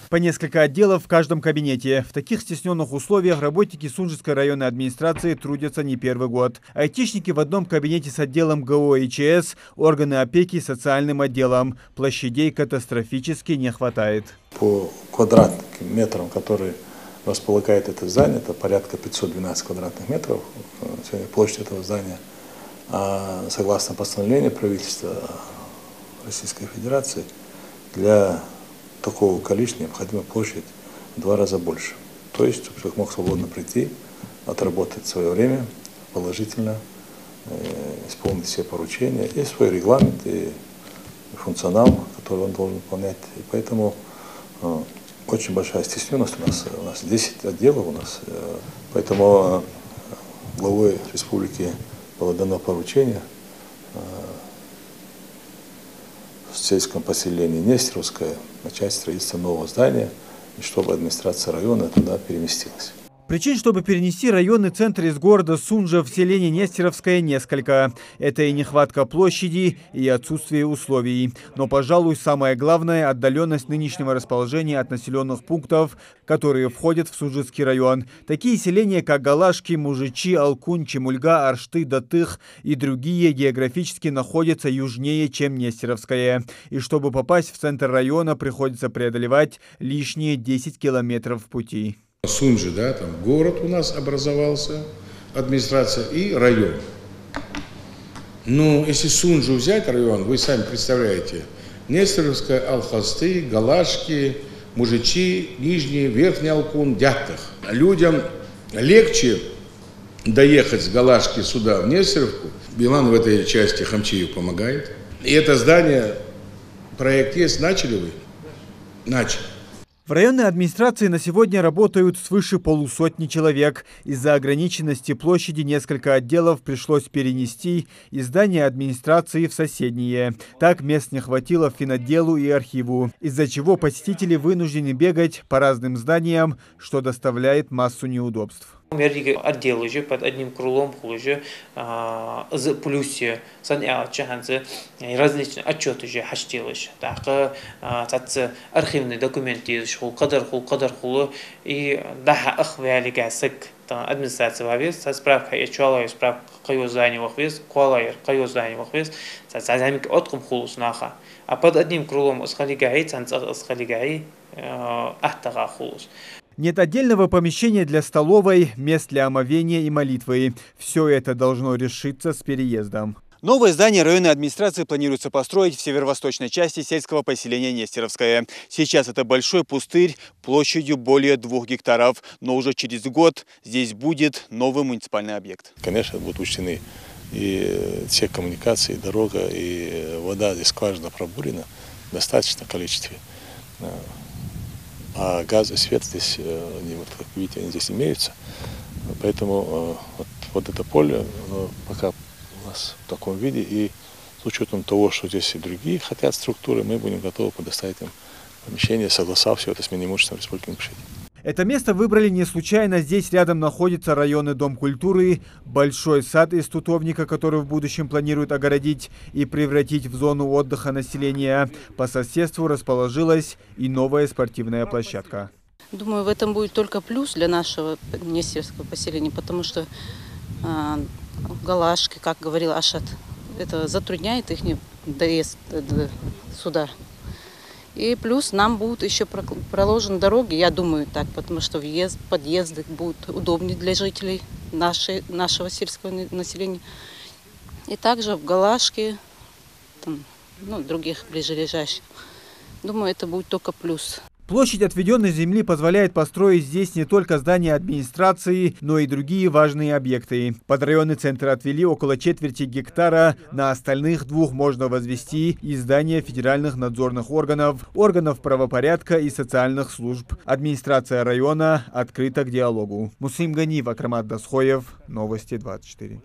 По несколько отделов в каждом кабинете. В таких стесненных условиях работники Сунжской районной администрации трудятся не первый год. Айтишники в одном кабинете с отделом ГО и ЧС, органы опеки социальным отделом. Площадей катастрофически не хватает. По квадратным метрам, которые располагает это здание, это порядка 512 квадратных метров, сегодня площадь этого здания. А согласно постановлению правительства Российской Федерации, для такого количества необходима площадь в 2 раза больше. То есть, чтобы человек мог свободно прийти, отработать свое время, положительно исполнить все поручения, и свой регламент, и функционал, который он должен выполнять. И поэтому очень большая стесненность у нас 10 отделов у нас. Поэтому главой республики было дано поручение в сельском поселении Нестеровское начать строительство нового здания, и чтобы администрация района туда переместилась. Причин, чтобы перенести районный центр из города Сунжа в селение Нестеровское, несколько. Это и нехватка площади, и отсутствие условий. Но, пожалуй, самое главное – отдаленность нынешнего расположения от населенных пунктов, которые входят в Сунжский район. Такие селения, как Галашки, Мужичи, Алкун, Чемульга, Аршты, Датых и другие географически находятся южнее, чем Нестеровское. И чтобы попасть в центр района, приходится преодолевать лишние 10 километров пути. Сунжи, да, там город у нас образовался, администрация и район. Но если Сунжу взять район, вы сами представляете, Нестеровская, Алхасты, Галашки, Мужичи, Нижний, Верхний Алкун, Дяттых. Людям легче доехать с Галашки сюда, в Нестеровку. Билан в этой части Хамчиев помогает. И это здание, проект есть, начали вы? Начали. В районной администрации на сегодня работают свыше полусотни человек. Из-за ограниченности площади несколько отделов пришлось перенести из здания администрации в соседние. Так мест не хватило финотделу и архиву, из-за чего посетители вынуждены бегать по разным зданиям, что доставляет массу неудобств. Отдел уже под одним крылом уже в плюсе различные отчеты уже хачтилось. Так архивные документы кадар и daha ахвялигасик администрация вовес справка и чуалай справка кайо здание вовес куалай кайо здание вовес сазамик откум хулус наха. А под одним крылом асхалигай цанцах асхалигай ахтага хулус. Нет отдельного помещения для столовой, мест для омовения и молитвы. Все это должно решиться с переездом. Новое здание районной администрации планируется построить в северо-восточной части сельского поселения Нестеровское. Сейчас это большой пустырь площадью более 2 гектаров. Но уже через год здесь будет новый муниципальный объект. Конечно, будут учтены и все коммуникации, и дорога, и вода, здесь скважина пробурена в достаточном количестве. А газ и свет здесь, как видите, они здесь имеются. Поэтому вот это поле пока у нас в таком виде. И с учетом того, что здесь и другие хотят структуры, мы будем готовы предоставить им помещение, согласовав все это с Минимуществом Республики Ингушетия. Это место выбрали не случайно. Здесь рядом находится районный дом культуры, большой сад из тутовника, который в будущем планируют огородить и превратить в зону отдыха населения. По соседству расположилась и новая спортивная площадка. Думаю, в этом будет только плюс для нашего Нестеровского поселения, потому что Галашки, как говорил Ашат, это затрудняет их доезд сюда. И плюс нам будут еще проложены дороги, я думаю так, потому что подъезды будут удобнее для жителей нашего сельского населения. И также в Галашке, других ближайших. Думаю, это будет только плюс. Площадь отведенной земли позволяет построить здесь не только здания администрации, но и другие важные объекты. Под районный центр отвели около четверти гектара, на остальных 2 можно возвести и здания федеральных надзорных органов, органов правопорядка и социальных служб. Администрация района открыта к диалогу. Мусим Ганиев, Акрамат Дасхоев, Новости 24.